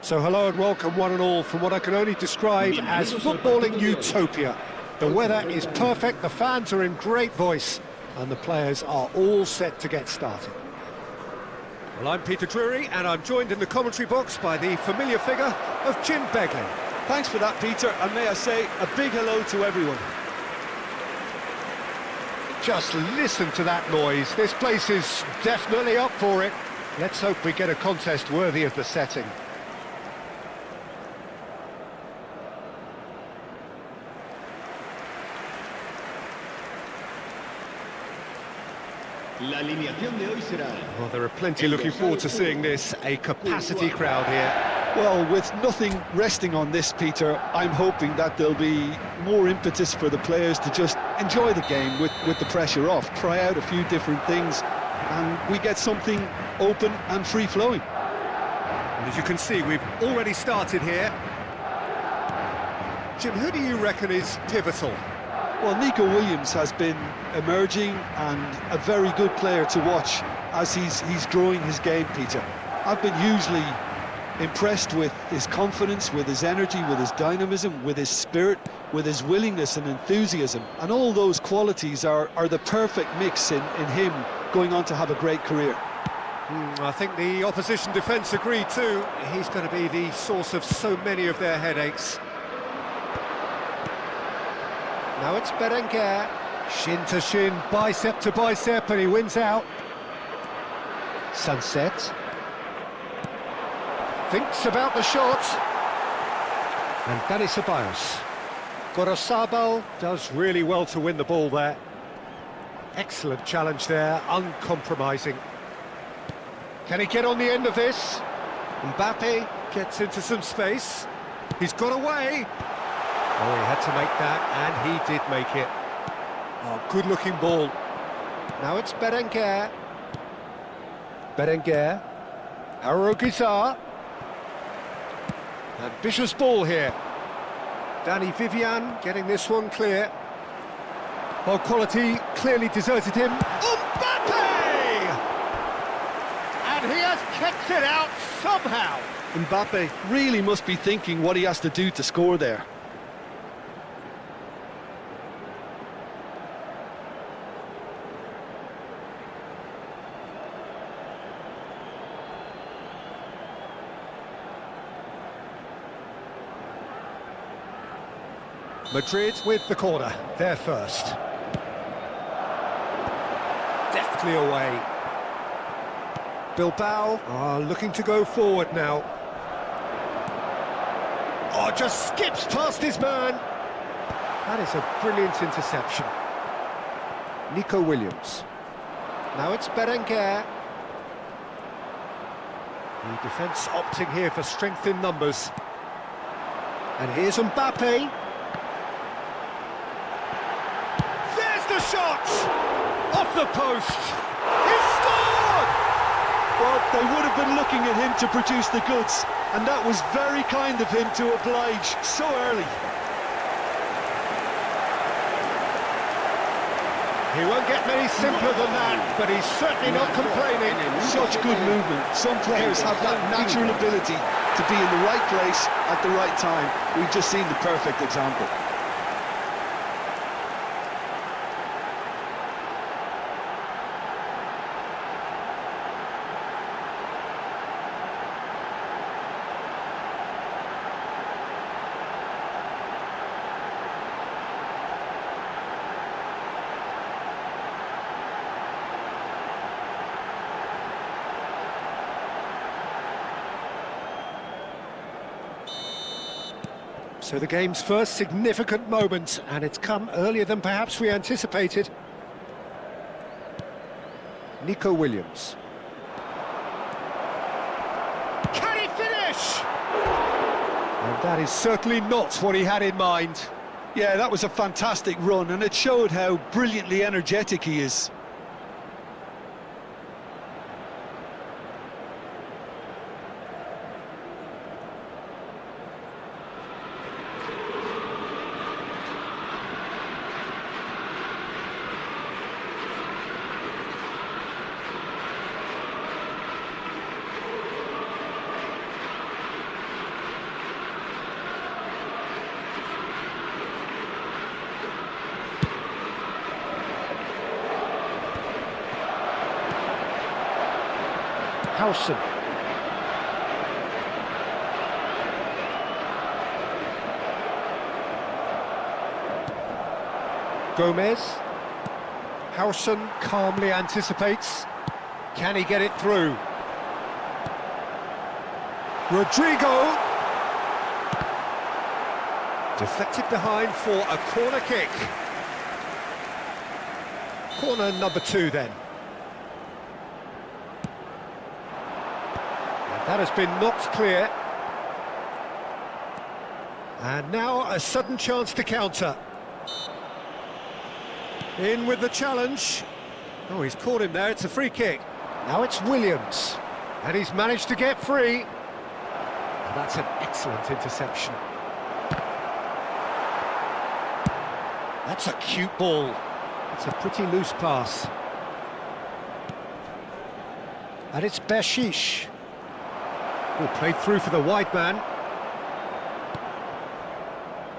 So hello and welcome one and all from what I can only describe as footballing utopia. The weather is perfect, the fans are in great voice, and the players are all set to get started. Well, I'm Peter Drury, and I'm joined in the commentary box by the familiar figure of Jim Beglin. Thanks for that, Peter, and may I say a big hello to everyone. Just listen to that noise. This place is definitely up for it. Let's hope we get a contest worthy of the setting. La alineación de hoy será... Well, there are plenty looking forward to seeing this, a capacity crowd here. Well, with nothing resting on this, Peter, I'm hoping that there'll be more impetus for the players to just enjoy the game with the pressure off, try out a few different things, and we get something open and free-flowing. And as you can see, we've already started here. Jim, who do you reckon is pivotal? Well, Nico Williams has been emerging and a very good player to watch as he's growing his game, Peter. I've been hugely impressed with his confidence, with his energy, with his dynamism, with his spirit, with his willingness and enthusiasm. And all those qualities are the perfect mix in him going on to have a great career. I think the opposition defence agree too. He's going to be the source of so many of their headaches. Now it's Berenguer, shin to shin, bicep to bicep, and he wins out. Sunset. Thinks about the shot. And Dani Ceballos. Gorosabal does really well to win the ball there. Excellent challenge there, uncompromising. Can he get on the end of this? Mbappe gets into some space. He's got away. Oh, he had to make that, and he did make it. Oh, good-looking ball. Now it's Berenguer. Berenguer. Arogizar. Ambitious ball here. Danny Vivian getting this one clear. Well, quality clearly deserted him. Mbappe! And he has kept it out somehow. Mbappe really must be thinking what he has to do to score there. Madrid with the corner, they're first. Deftly away. Bilbao are looking to go forward now. Oh, just skips past his man. That is a brilliant interception. Nico Williams. Now it's Berenguer. The defence opting here for strength in numbers. And here's Mbappe. Shot! Off the post! He scored! Well, they would have been looking at him to produce the goods, and that was very kind of him to oblige so early. He won't get many simpler than that, but he's certainly not complaining. Such good movement. Some players have that natural ability to be in the right place at the right time. We've just seen the perfect example. So the game's first significant moment, and it's come earlier than perhaps we anticipated. Nico Williams. Can he finish? And that is certainly not what he had in mind. Yeah, that was a fantastic run, and it showed how brilliantly energetic he is. Howson. Gomez. Howson calmly anticipates. Can he get it through? Rodrigo. Deflected behind for a corner kick. Corner number 2 then. And that has been knocked clear. And now a sudden chance to counter. In with the challenge. Oh, he's caught him there, it's a free kick. Now it's Williams. And he's managed to get free. And that's an excellent interception. That's a cute ball. It's a pretty loose pass. And it's Bershish. Oh, played through for the wide man.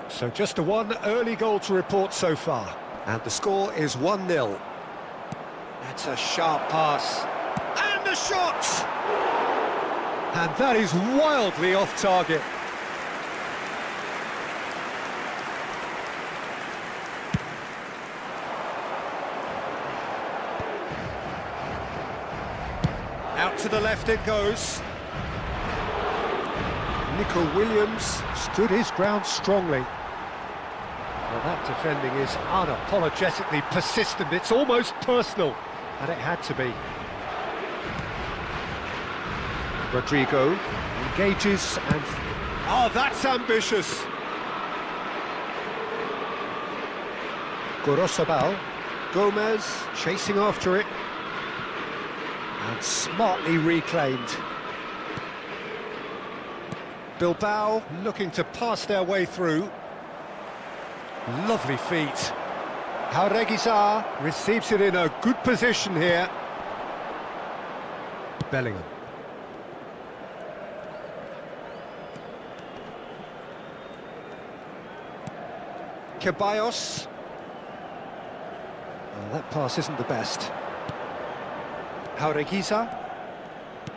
So just a one early goal to report so far. And the score is 1-0. That's a sharp pass. And a shot! And that is wildly off target. Out to the left it goes. Nico Williams stood his ground strongly. Well, that defending is unapologetically persistent. It's almost personal, and it had to be. Rodrigo engages and... Oh, that's ambitious! Gorosabal. Gomez chasing after it. And smartly reclaimed. Bilbao looking to pass their way through. Lovely feet. Jauregui receives it in a good position here. Bellingham. Ceballos. Oh, that pass isn't the best. Jauregui.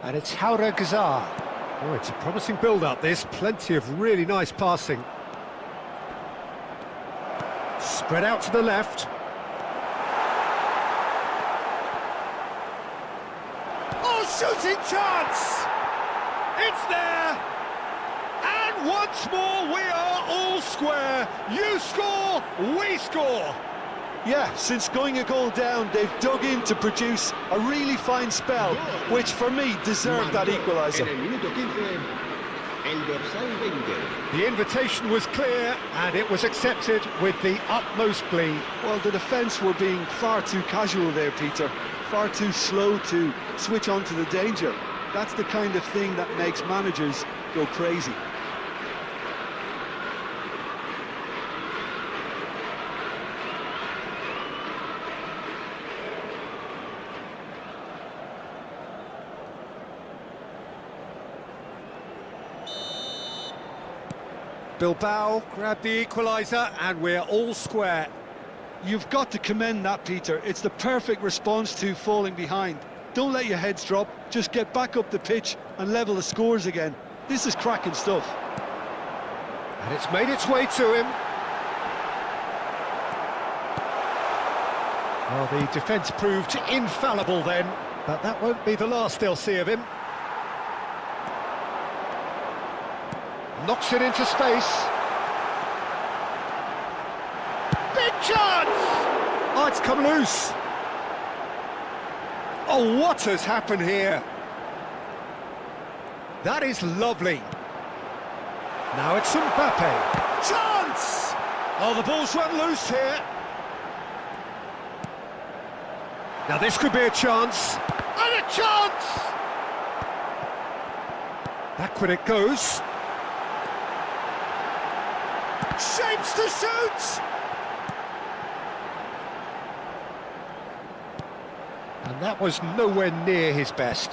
And it's Jauregui. Oh, it's a promising build-up, this. Plenty of really nice passing. Spread out to the left. Oh, shooting chance! It's there! And once more we are all square. You score, we score! Yeah, since going a goal down, they've dug in to produce a really fine spell, which for me deserved that equaliser. The invitation was clear and it was accepted with the utmost glee. Well, the defence were being far too casual there, Peter. Far too slow to switch on to the danger. That's the kind of thing that makes managers go crazy. Bilbao grab the equaliser and we're all square. You've got to commend that, Peter. It's the perfect response to falling behind. Don't let your heads drop, just get back up the pitch and level the scores again. This is cracking stuff. And it's made its way to him. Well, the defence proved infallible then, but that won't be the last they'll see of him. Knocks it into space. Big chance! Oh, it's come loose. Oh, what has happened here? That is lovely. Now it's Mbappe. Chance! Oh, the ball's run loose here. Now this could be a chance. And a chance! Backward it goes. Shapes to shoot! And that was nowhere near his best.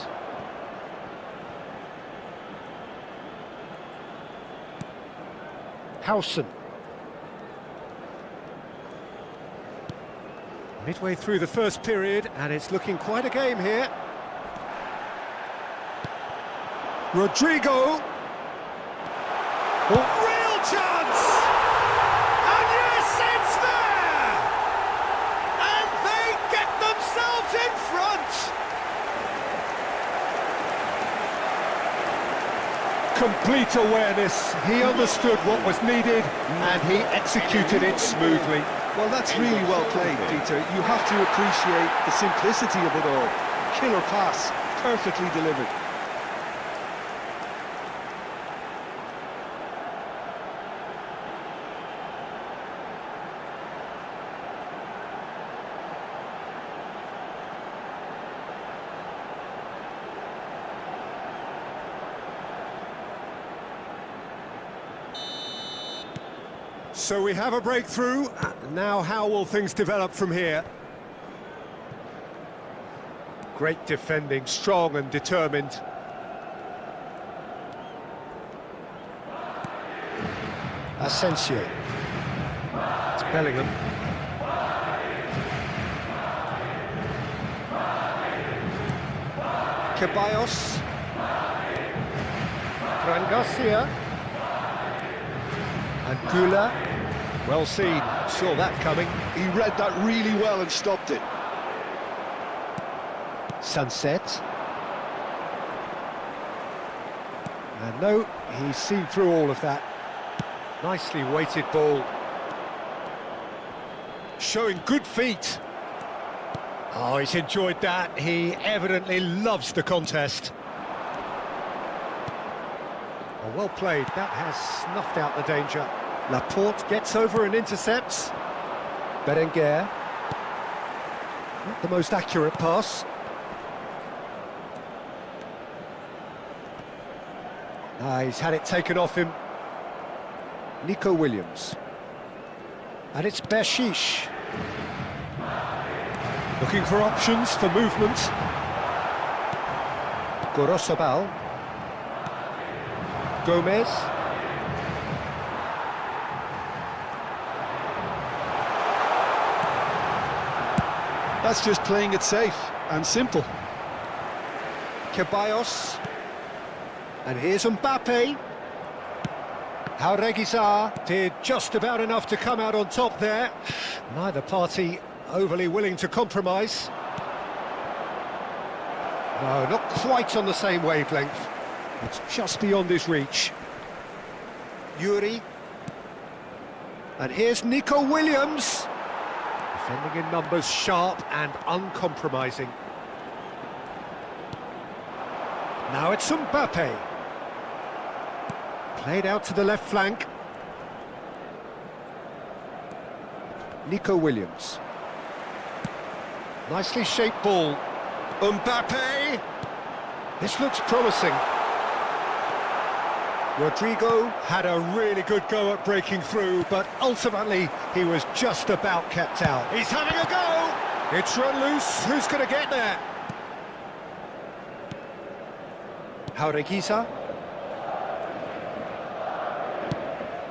Howson. Midway through the first period, and it's looking quite a game here. Rodrigo. Oh, real chance! And yes, it's there! And they get themselves in front! Complete awareness. He understood what was needed and he executed it smoothly. Well, that's really well played, Peter. You have to appreciate the simplicity of it all. Killer pass, perfectly delivered. So we have a breakthrough. Now how will things develop from here? Great defending, strong and determined. Asensio. It's Bellingham. Ceballos. Fran Garcia. And Gula. Well seen, saw that coming. He read that really well and stopped it. Sunset. And no, he's seen through all of that. Nicely weighted ball. Showing good feet. Oh, he's enjoyed that. He evidently loves the contest. Oh, well played. That has snuffed out the danger. Laporte gets over and intercepts. Berenguer. Not the most accurate pass. He's had it taken off him. Nico Williams. And it's Bershish. Looking for options for movement. Gorosabal. Gomez. That's just playing it safe and simple. Ceballos. And here's Mbappe. Jaureguizar did just about enough to come out on top there. Neither party overly willing to compromise. No, not quite on the same wavelength. It's just beyond his reach. Yuri. And here's Nico Williams. Defending in numbers, sharp and uncompromising. Now it's Mbappe. Played out to the left flank. Nico Williams. Nicely shaped ball. Mbappe! This looks promising. Rodrigo had a really good go at breaking through, but ultimately he was just about kept out. He's having a go! It's run loose. Who's going to get there? Jaureguizar.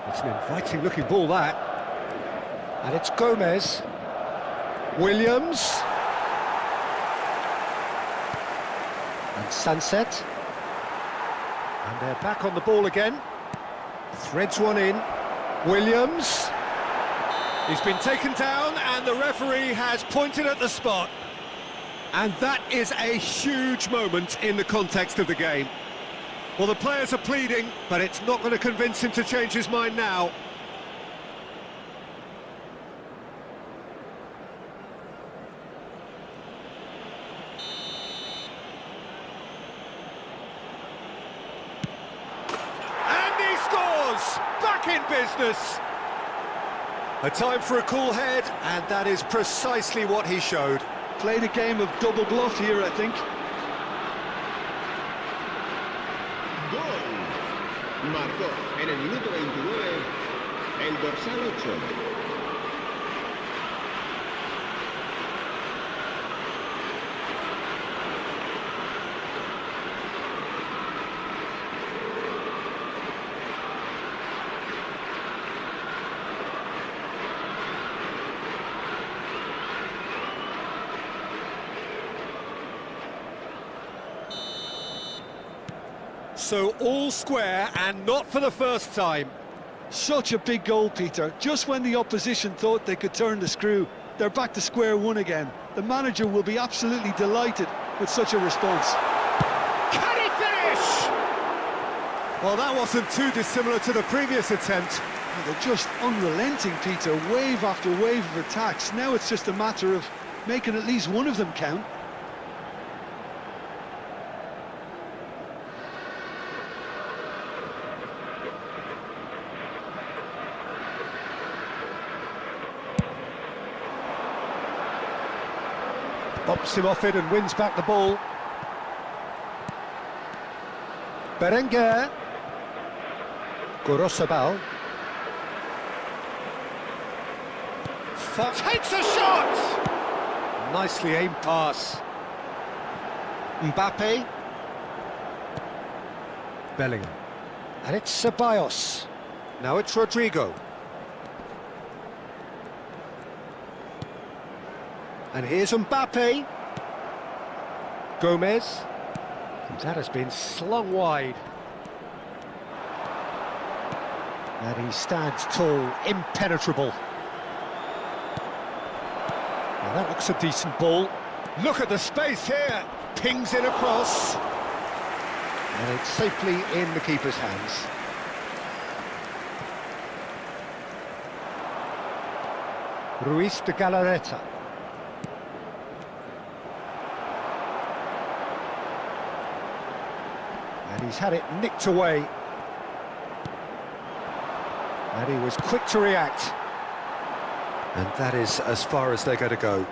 It's an inviting looking ball, that. And it's Gomez. Williams. And Sunset. And they're back on the ball again. Threads one in. Williams. He's been taken down and the referee has pointed at the spot. And that is a huge moment in the context of the game. Well, the players are pleading, but it's not going to convince him to change his mind now. And he scores! Back in business! A time for a cool head, and that is precisely what he showed. Played a game of double bluff here, I think. Gol. Marcó en el minuto 29 el dorsal 8. So all square, and not for the first time. Such a big goal, Peter. Just when the opposition thought they could turn the screw, they're back to square one again. The manager will be absolutely delighted with such a response. Can he finish? Well, that wasn't too dissimilar to the previous attempt. They're just unrelenting, Peter. Wave after wave of attacks. Now it's just a matter of making at least one of them count. Bops him off it and wins back the ball. Berenguer. Gorosabal. Takes a shot! Nicely aimed pass. Mbappe. Bellingham. And it's Ceballos. Now it's Rodrigo. And here's Mbappe. Gomez. And that has been slung wide. And he stands tall, impenetrable. Now that looks a decent ball. Look at the space here. Pings it across. And it's safely in the keeper's hands. Ruiz de Galarreta. And he's had it nicked away. And he was quick to react. And that is as far as they're going to go.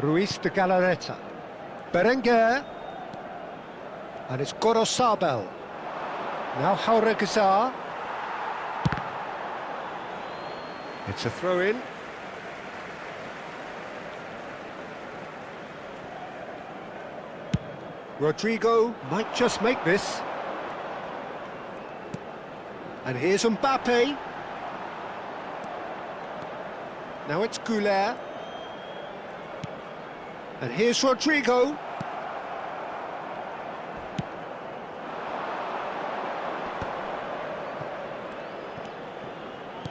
Ruiz de Galarreta. Berenguer. And it's Gorosabal. Now Jauregui. It's a throw-in. Rodrigo might just make this. And here's Mbappe. Now it's Goulet. And here's Rodrigo.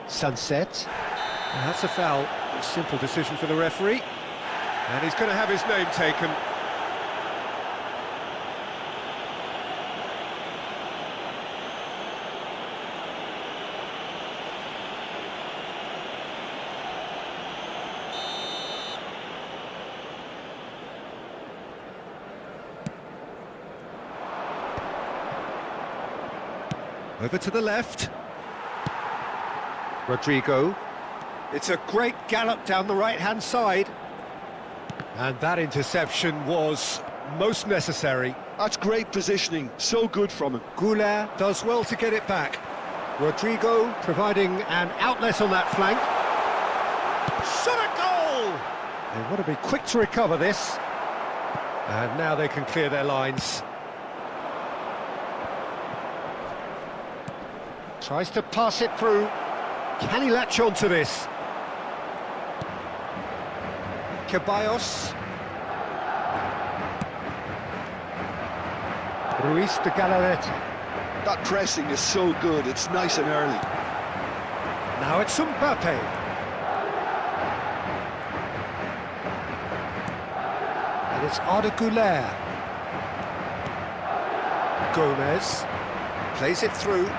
Sunset. And that's a foul. A simple decision for the referee. And he's going to have his name taken. Over to the left. Rodrigo. It's a great gallop down the right-hand side. And that interception was most necessary. That's great positioning, so good from him. Goulet does well to get it back. Rodrigo providing an outlet on that flank. Shot a goal! They want to be quick to recover this. And now they can clear their lines. Tries to pass it through. Can he latch on to this? Ceballos. Ruiz de Galarreta. That pressing is so good, it's nice and early. Now it's Mbappe. And it's Arda Güler. Gomez. Plays it through.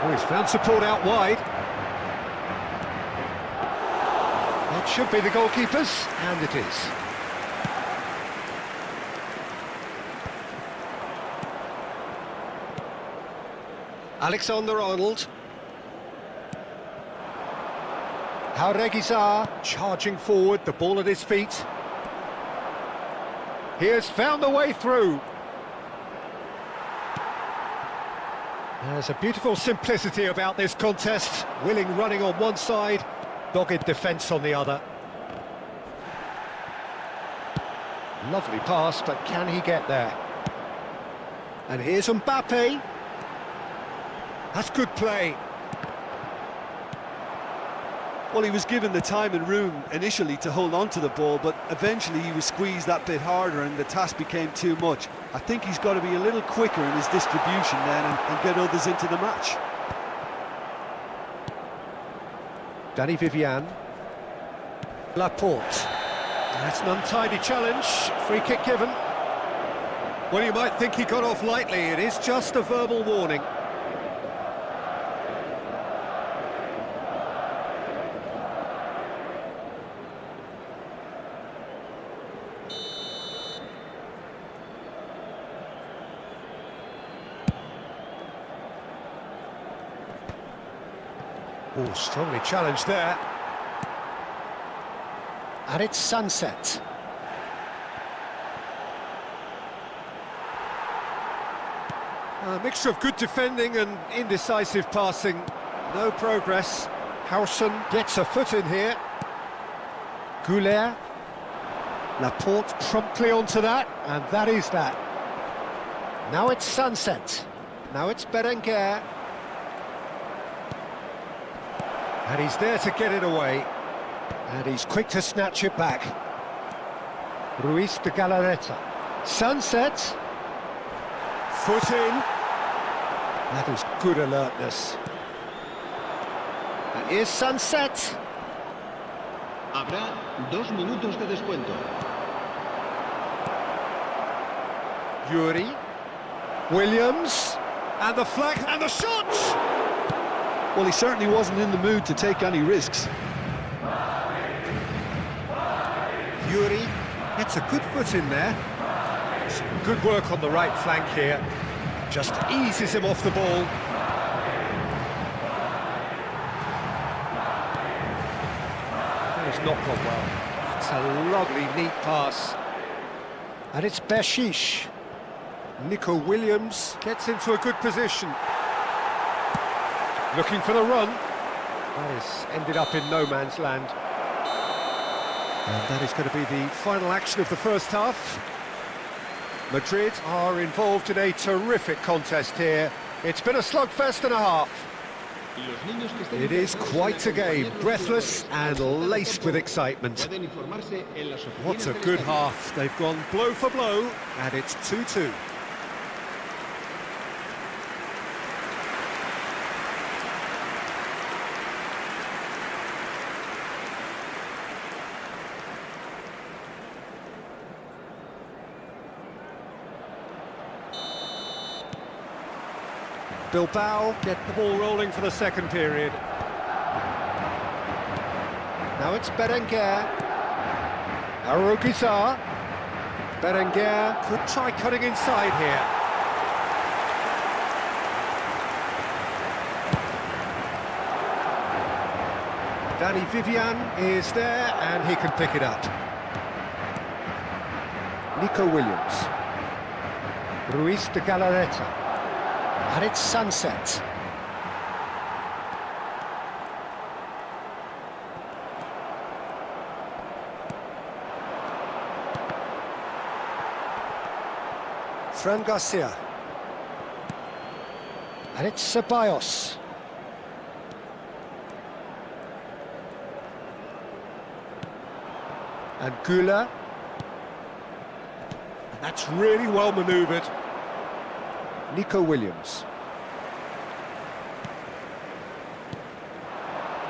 Oh, he's found support out wide. That should be the goalkeepers, and it is. Alexander-Arnold. Jauregui charging forward, the ball at his feet. He has found a way through. There's a beautiful simplicity about this contest. Willing running on one side, dogged defence on the other. Lovely pass, but can he get there? And here's Mbappe. That's good play. Well, he was given the time and room initially to hold on to the ball, but eventually he was squeezed that bit harder and the task became too much. I think he's got to be a little quicker in his distribution then and get others into the match. Danny Vivian. Laporte. That's an untidy challenge. Free kick given. Well, you might think he got off lightly. It is just a verbal warning. Oh, strongly challenged there. And it's Sunset. A mixture of good defending and indecisive passing. No progress. Howson gets a foot in here. Goulet. Laporte promptly onto that, and that is that. Now it's Sunset. Now it's Berenguer. And he's there to get it away. And he's quick to snatch it back. Ruiz de Galarreta. Sunset. Foot in. That is good alertness. And here's Sunset. Habrá 2 minutos de descuento. Yuri. Williams. And the flag and the shot! Well, he certainly wasn't in the mood to take any risks. Yuri gets a good foot in there. Some good work on the right flank here. Just eases him off the ball. That has not gone well. It's a lovely, neat pass. And it's Bershish. Nico Williams gets into a good position. Looking for the run. That has ended up in no man's land. And that is going to be the final action of the first half. Madrid are involved in a terrific contest here. It's been a slugfest and a half. It is quite a game, breathless and laced with excitement. What a good half. They've gone blow for blow, and it's 2-2. Bilbao get the ball rolling for the second period. Now it's Berenguer. Arugizar. Berenguer could try cutting inside here. Danny Vivian is there and he can pick it up. Nico Williams. Ruiz de Galarreta. And it's Sunset. Fran Garcia. And it's Ceballos. And Gula. And that's really well manoeuvred. Nico Williams.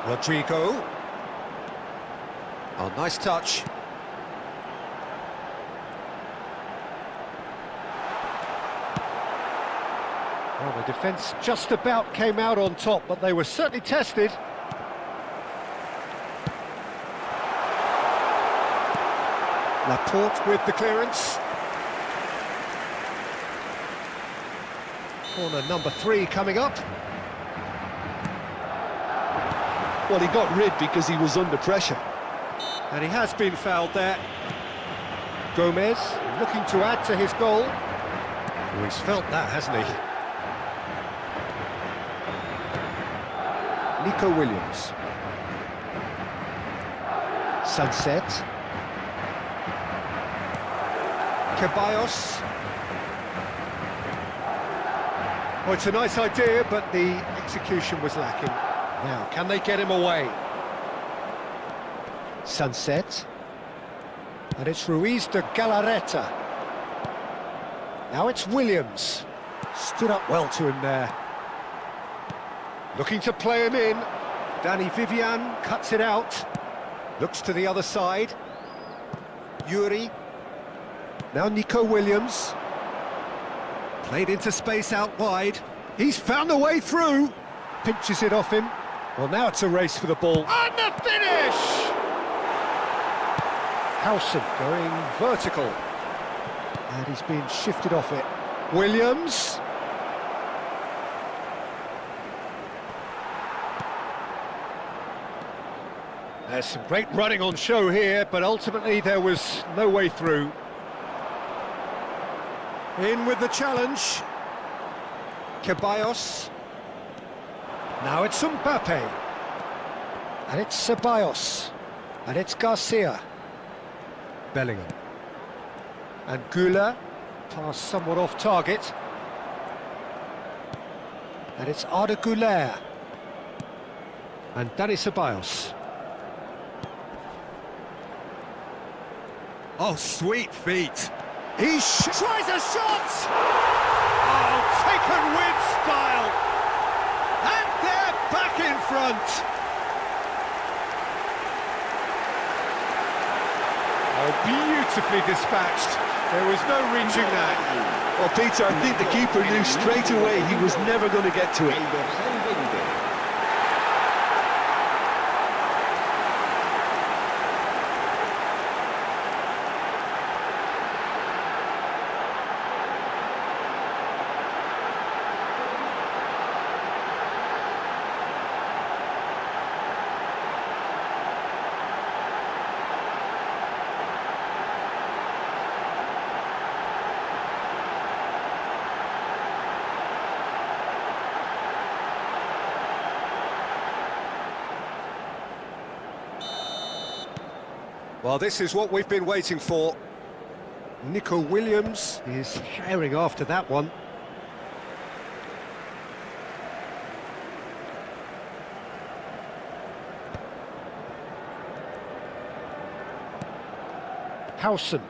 Rodrigo. Oh, nice touch. Well, the defence just about came out on top, but they were certainly tested. Laporte with the clearance. Corner number 3 coming up. Well, he got rid because he was under pressure. And he has been fouled there. Gomez looking to add to his goal. Oh, he's felt that, hasn't he? Nico Williams. Sunset. Ceballos. Oh, it's a nice idea, but the execution was lacking. Now, can they get him away? Sunset. And it's Ruiz de Galarreta. Now it's Williams. Stood up well to him there. Looking to play him in. Danny Vivian cuts it out. Looks to the other side. Yuri. Now Nico Williams. Played into space out wide. He's found a way through. Pinches it off him. Well, now it's a race for the ball. And the finish! Howson going vertical. And he's being shifted off it. Williams. There's some great running on show here, but ultimately there was no way through. In with the challenge. Ceballos. Now it's Mbappe. And it's Ceballos. And it's Garcia. Bellingham. And Güler. Pass somewhat off target. And it's Arda Güler. And Dani Ceballos. Oh, sweet feet. He tries a shot! Oh, taken with style! And they're back in front! Oh, beautifully dispatched. There was no reaching that. Well, Peter, I think the keeper knew straight away he was never going to get to it. El dorsal 20. Well, this is what we've been waiting for. Nico Williams is herring after that one. Howson.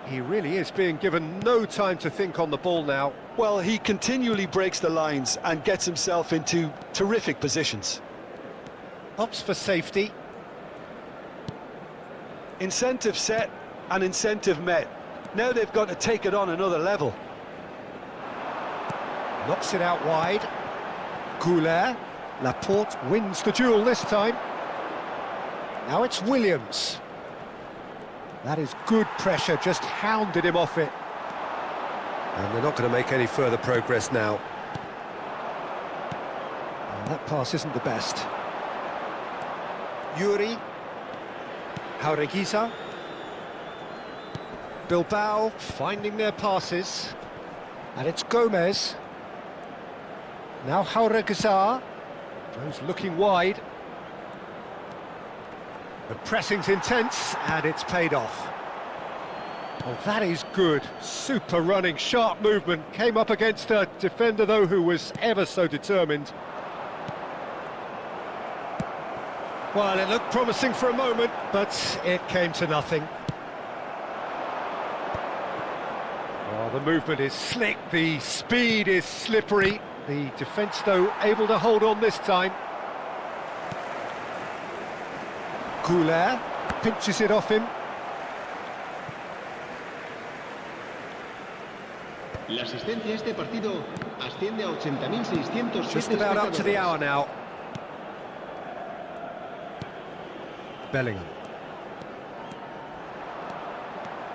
He really is being given no time to think on the ball now. Well, he continually breaks the lines and gets himself into terrific positions. Opts for safety. Incentive set and incentive met. Now they've got to take it on another level. Knocks it out wide. Güler. Laporte wins the duel this time. Now it's Williams. That is good pressure, just hounded him off it. And they're not going to make any further progress now. And that pass isn't the best. Yuri. Jaureguiza. Bilbao finding their passes. And it's Gomez. Now Jaureguiza. Goes looking wide. The pressing's intense, and it's paid off. Oh, that is good. Super running, sharp movement. Came up against a defender, though, who was ever so determined. Well, it looked promising for a moment, but it came to nothing. Oh, the movement is slick, the speed is slippery. The defence, though, able to hold on this time. Güler pinches it off him. La asistencia a este partido asciende a 80.607 Just about up to the hour now. Bellingham.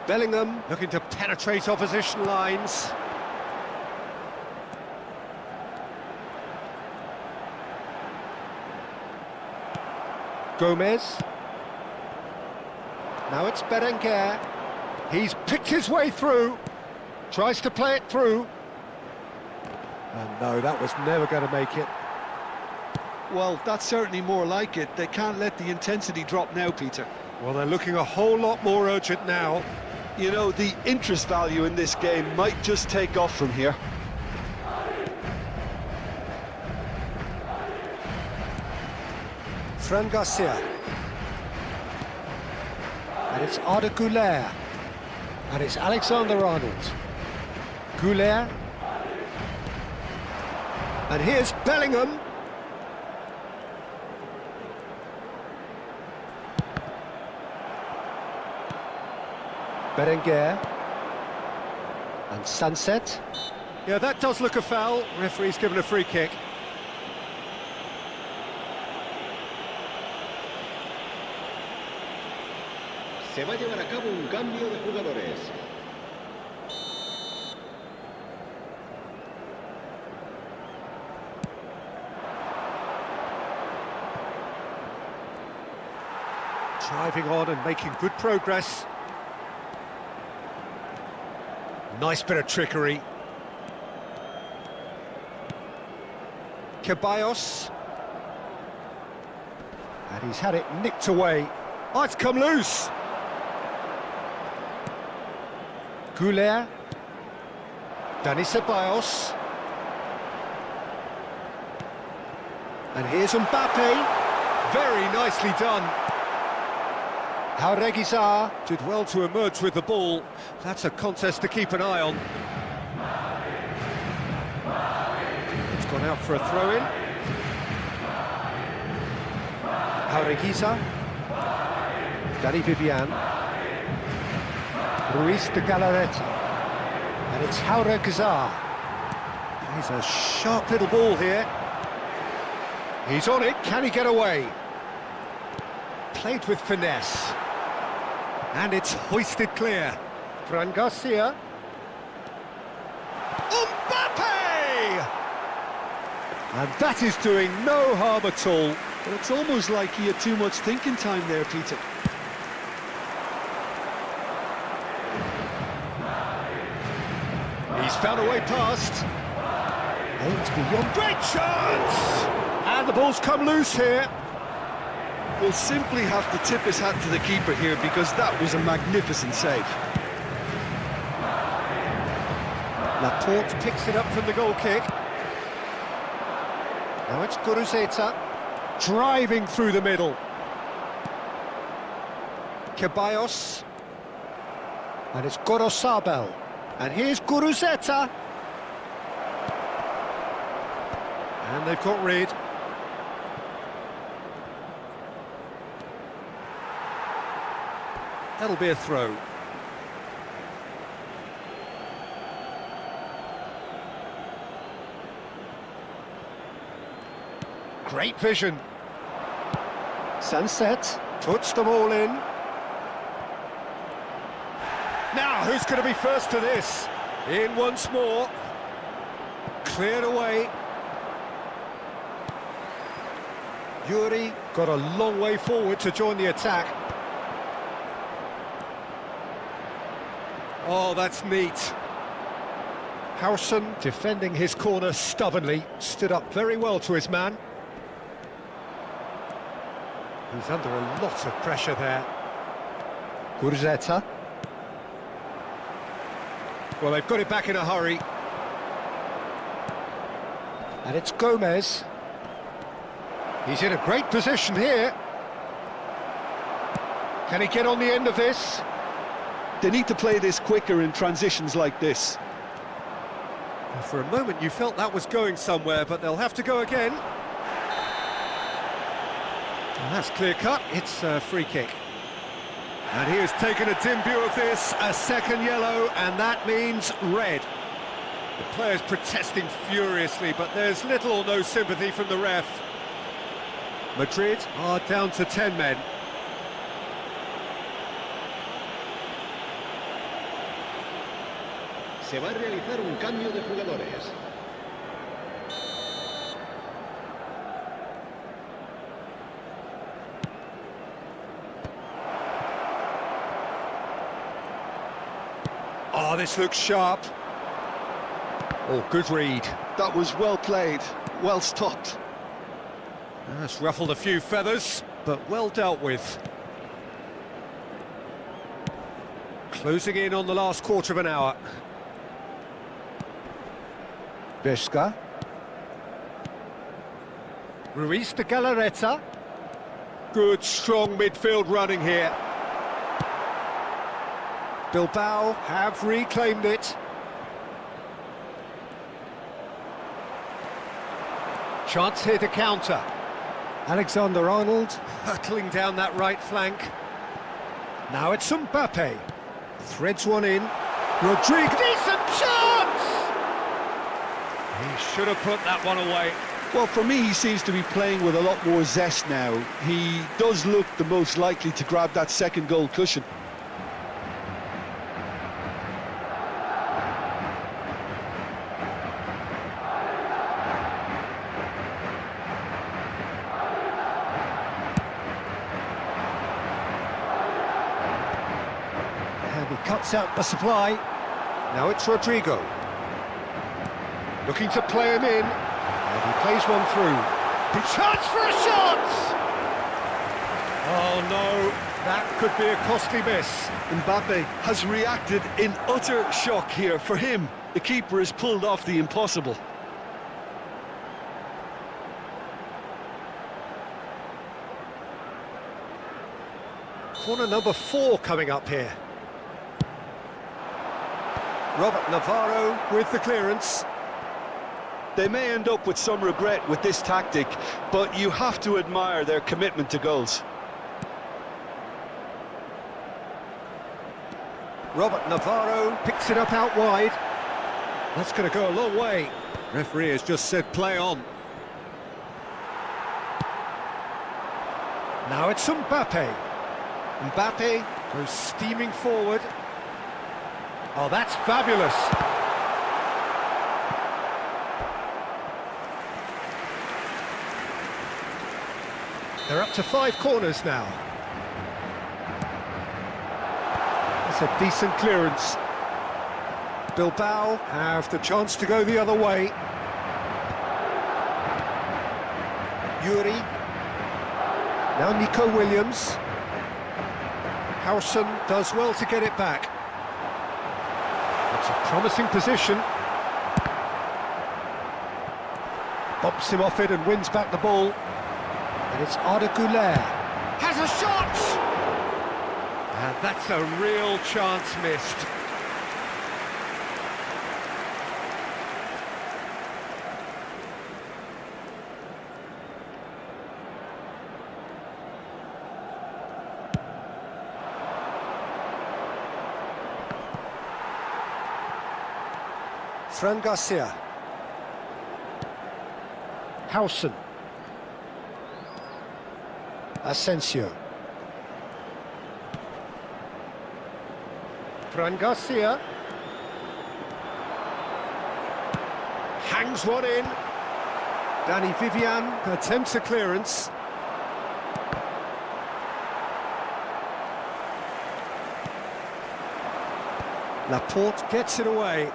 Bellingham looking to penetrate opposition lines. Gomez. Now it's Berenguer. He's picked his way through. Tries to play it through. And no, that was never going to make it. Well, that's certainly more like it. They can't let the intensity drop now, Peter. Well, they're looking a whole lot more urgent now. You know, the interest value in this game might just take off from here. Fran Garcia. And it's Arda Güler. And it's Alexander-Arnold. Güler. And here's Bellingham. Berenguer. And Sunset. Yeah, that does look a foul. Referee's given a free kick. Se va a llevar a cabo un cambio de jugadores. Driving on and making good progress. Nice bit of trickery. Ceballos. And he's had it nicked away. Oh, it's come loose. Güler. Dani Ceballos. And here's Mbappe. Very nicely done. Jauregui did well to emerge with the ball. That's a contest to keep an eye on. It's gone out for a throw-in. Jauregui, Dani Vivian, Ruiz de Galarreta, and it's Jauregui. He's a sharp little ball here. He's on it, can he get away? Played with finesse. And it's hoisted clear. Fran Garcia. Mbappe! And that is doing no harm at all. But it's almost like he had too much thinking time there, Peter. He's found a way past. Oh, it's beyond. Great chance! And the ball's come loose here. Will simply have to tip his hat to the keeper here because that was a magnificent save. Laporte picks it up from the goal kick. Now it's Guruzeta driving through the middle. Ceballos. And it's Gorosabel. And here's Guruzeta. And they've got rid. That'll be a throw. Great vision. Sunset puts them all in. Now, who's going to be first to this? In once more. Cleared away. Yuri got a long way forward to join the attack. Oh, that's neat. Howson, defending his corner stubbornly, stood up very well to his man. He's under a lot of pressure there. Guruzeta. Well, they've got it back in a hurry. And it's Gomez. He's in a great position here. Can he get on the end of this? They need to play this quicker in transitions like this. For a moment you felt that was going somewhere, but they'll have to go again. And that's clear cut, it's a free kick. And he has taken a dim view of this, a second yellow, and that means red. The players protesting furiously, but there's little or no sympathy from the ref. Madrid are down to 10 men. Se va a realizar un cambio de jugadores. Oh, this looks sharp. Oh, good read. That was well played, well stopped. That's ruffled a few feathers, but well dealt with. Closing in on the last quarter of an hour. Vesca. Ruiz de Galarreta. Good, strong midfield running here. Bilbao have reclaimed it. Chance here to counter. Alexander-Arnold hurtling down that right flank. Now it's Mbappe. Threads one in. Rodrigo. Decent chance! He should have put that one away. Well, for me, he seems to be playing with a lot more zest now. He does look the most likely to grab that second goal cushion. And he cuts out the supply. Now it's Rodrigo. Looking to play him in. And he plays one through. The chance for a shot! Oh no, that could be a costly miss. Mbappe has reacted in utter shock here. For him, the keeper has pulled off the impossible. Corner number 4 coming up here. Robert Navarro with the clearance. They may end up with some regret with this tactic, but you have to admire their commitment to goals. Robert Navarro picks it up out wide. That's going to go a long way. Referee has just said play on. Now it's Mbappe. Mbappe goes steaming forward. Oh, that's fabulous. They're up to 5 corners now. That's a decent clearance. Bilbao have the chance to go the other way. Yuri. Now Nico Williams. Howson does well to get it back. It's a promising position. Bumps him off it and wins back the ball. And it's Arda Güler. Has a shot! And that's a real chance missed. Fran Garcia. Howson. Asensio. Fran Garcia. Hangs one in. Danny Vivian attempts a clearance. Laporte gets it away.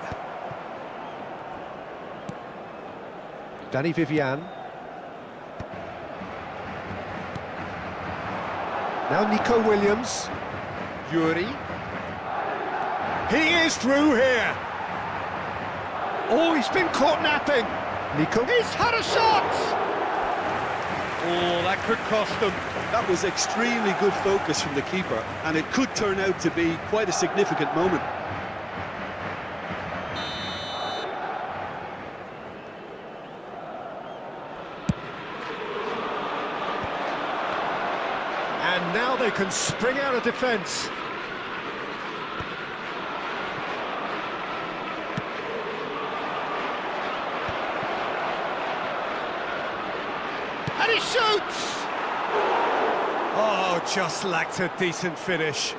Danny Vivian. Now Nico Williams. Yuri. He is through here. Oh, he's been caught napping. Nico. He's had a shot. Oh, that could cost them. That was extremely good focus from the keeper, and it could turn out to be quite a significant moment. And now they can spring out of defence. And he shoots! Oh, just lacked a decent finish.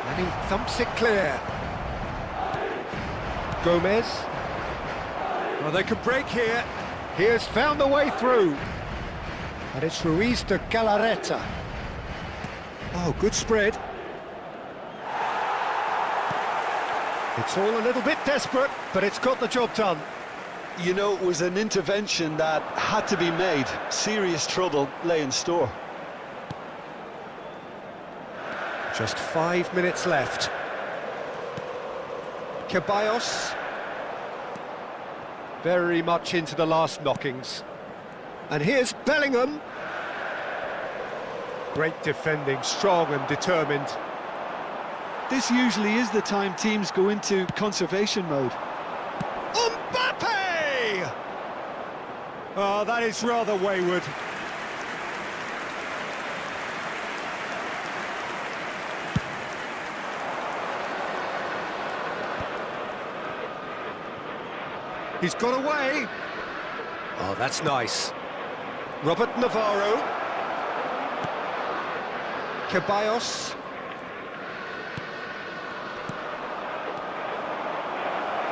And he thumps it clear. Gomez. Well, they could break here. He has found the way through. And it's Ruiz de Galarreta. Oh, good spread. It's all a little bit desperate, but it's got the job done. You know, it was an intervention that had to be made. Serious trouble lay in store. Just 5 minutes left. Ceballos. very much into the last knockings. And here's Bellingham. Great defending, strong and determined. This usually is the time teams go into conservation mode. Mbappe! Oh, that is rather wayward. He's got away. Oh, that's nice. Robert Navarro. Ceballos.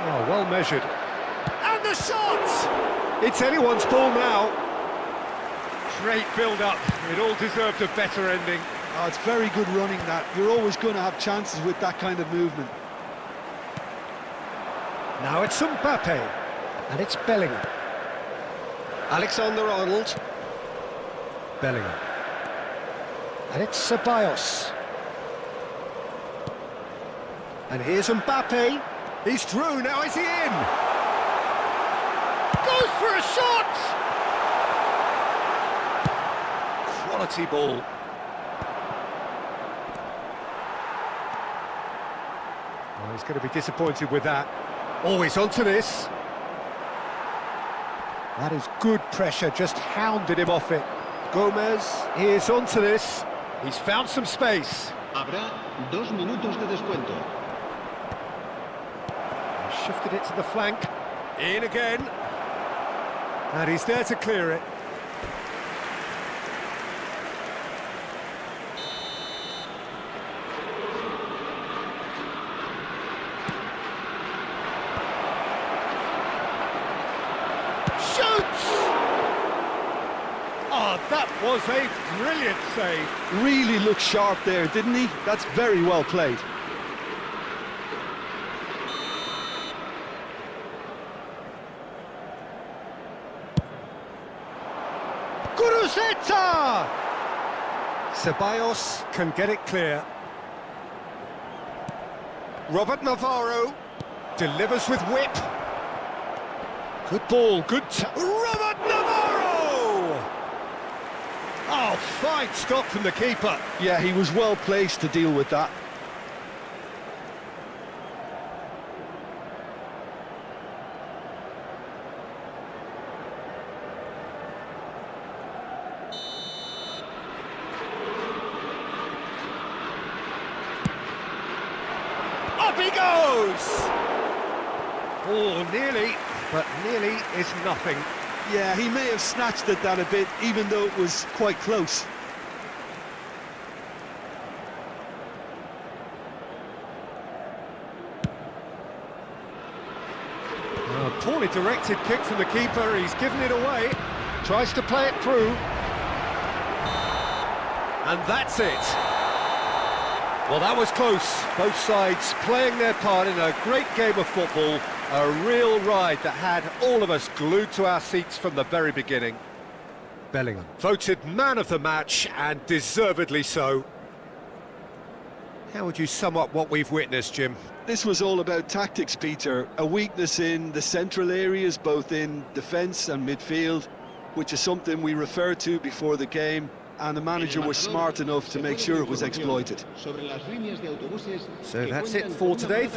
Oh, well measured. And the shot! It's anyone's ball now. Great build-up. It all deserved a better ending. Oh, it's very good running, that. You're always going to have chances with that kind of movement. Now it's Mbappe. And it's Bellingham. Alexander-Arnold. Bellingham. And it's Ceballos. And here's Mbappe. He's through, now is he in? Goes for a shot! Quality ball. Oh, he's going to be disappointed with that. Oh, he's onto this. That is good pressure, just hounded him off it. Gomez is onto this. He's found some space. Habrá 2 minutos de descuento. He shifted it to the flank. In again. And he's there to clear it. Oh, that was a brilliant save. Really looked sharp there, didn't he? That's very well played. Guruzeta! Ceballos can get it clear. Robert Navarro delivers with whip. Good ball, good Robert Navarro! Oh, fine stop from the keeper. Yeah, he was well placed to deal with that. Up he goes! Oh, nearly, but nearly is nothing. Yeah, he may have snatched at that a bit, even though it was quite close. Oh, poorly directed kick from the keeper, he's given it away. Tries to play it through. And that's it. Well, that was close. Both sides playing their part in a great game of football. A real ride that had all of us glued to our seats from the very beginning. Bellingham voted man of the match, and deservedly so. How would you sum up what we've witnessed, Jim? This was all about tactics, Peter. A weakness in the central areas, both in defence and midfield, which is something we referred to before the game, and the manager was smart enough to make sure it was exploited. So that's it for today. Thank